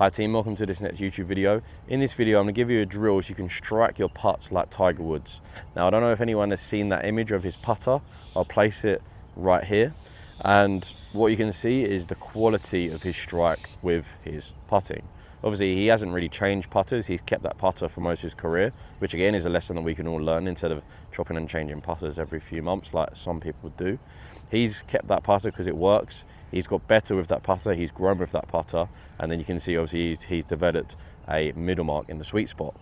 Hi team, welcome to this next YouTube video. In this video, I'm going to give you a drill so you can strike your putts like Tiger Woods. Now, I don't know if anyone has seen that image of his putter. I'll place it right here. And what you can see is the quality of his strike with his putting. Obviously, he hasn't really changed putters. He's kept that putter for most of his career, which again is a lesson that we can all learn instead of chopping and changing putters every few months like some people do. He's kept that putter because it works. He's got better with that putter. He's grown with that putter. And then you can see, obviously, he's developed a middle mark in the sweet spot.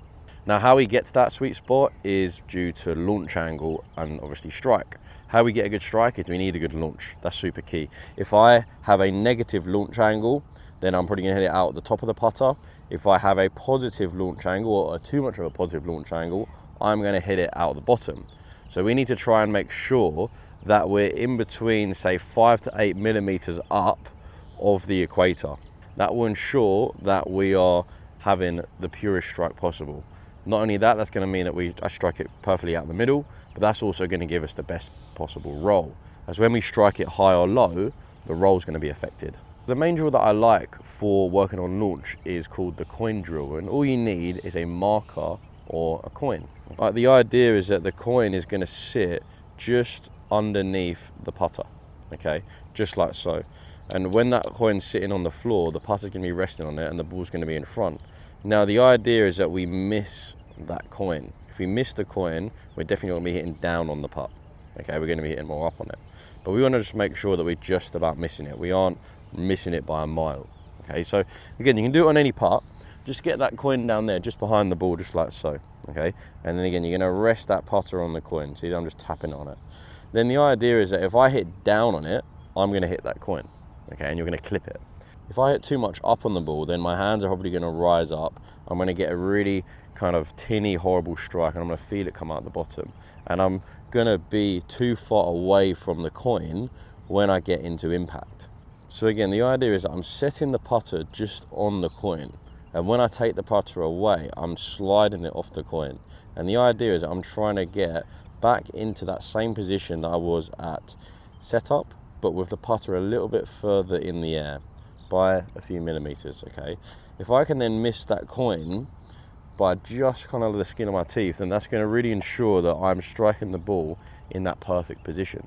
Now, how he gets that sweet spot is due to launch angle and obviously strike. How we get a good strike is we need a good launch. That's super key. If I have a negative launch angle, then I'm probably going to hit it out at the top of the putter. If I have a positive launch angle or too much of a positive launch angle, I'm going to hit it out at the bottom. So we need to try and make sure that we're in between, say, 5 to 8 millimeters up of the equator. That will ensure that we are having the purest strike possible. Not only that, that's going to mean that I strike it perfectly out the middle, but that's also going to give us the best possible roll. As when we strike it high or low, the roll is going to be affected. The main drill that I like for working on launch is called the coin drill, and all you need is a marker or a coin. Like, the idea is that the coin is going to sit just underneath the putter, okay, just like so. And when that coin's sitting on the floor, the putter's going to be resting on it and the ball's going to be in front. Now, the idea is that we miss that coin. If we miss the coin, we're definitely going to be hitting down on the putt, okay, we're going to be hitting more up on it. But we want to just make sure that we're just about missing it. We aren't missing it by a mile, okay. So again, you can do it on any putt. Just get that coin down there just behind the ball, just like so, okay. And then again, you're going to rest that putter on the coin, so I'm just tapping on it. Then the idea is that if I hit down on it, I'm going to hit that coin, okay, and you're going to clip it. If I hit too much up on the ball, then my hands are probably going to rise up. I'm going to get a really kind of tinny, horrible strike, and I'm going to feel it come out the bottom. And I'm going to be too far away from the coin when I get into impact. So again, the idea is that I'm setting the putter just on the coin. And when I take the putter away, I'm sliding it off the coin. And the idea is that I'm trying to get back into that same position that I was at setup, but with the putter a little bit further in the air by a few millimeters, okay? If I can then miss that coin by just kind of the skin of my teeth, then that's going to really ensure that I'm striking the ball in that perfect position.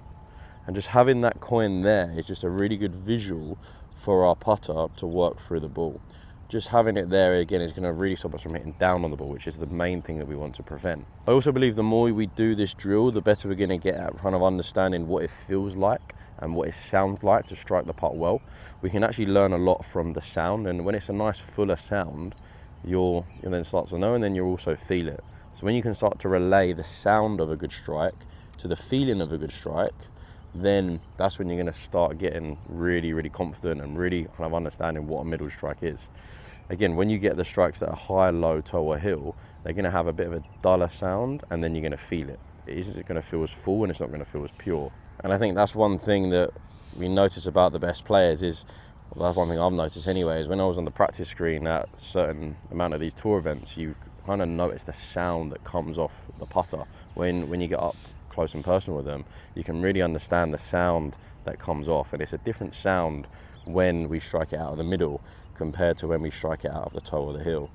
And just having that coin there is just a really good visual for our putter to work through the ball. Just having it there, again, is going to really stop us from hitting down on the ball, which is the main thing that we want to prevent. I also believe the more we do this drill, the better we're going to get at kind of understanding what it feels like and what it sounds like to strike the putt well. We can actually learn a lot from the sound, and when it's a nice fuller sound, you'll then start to know, and then you'll also feel it. So when you can start to relay the sound of a good strike to the feeling of a good strike, then that's when you're going to start getting really, really confident and really kind of understanding what a middle strike is. Again, when you get the strikes that are high, low, toe or heel, they're going to have a bit of a duller sound, and then you're going to feel it. It isn't going to feel as full, and it's not going to feel as pure. And I think that's one thing that we notice about the best players is, well, that's one thing I've noticed anyway, is when I was on the practice screen at a certain amount of these tour events, you kind of notice the sound that comes off the putter. When you get up close and personal with them, you can really understand the sound that comes off, and it's a different sound when we strike it out of the middle compared to when we strike it out of the toe or the heel.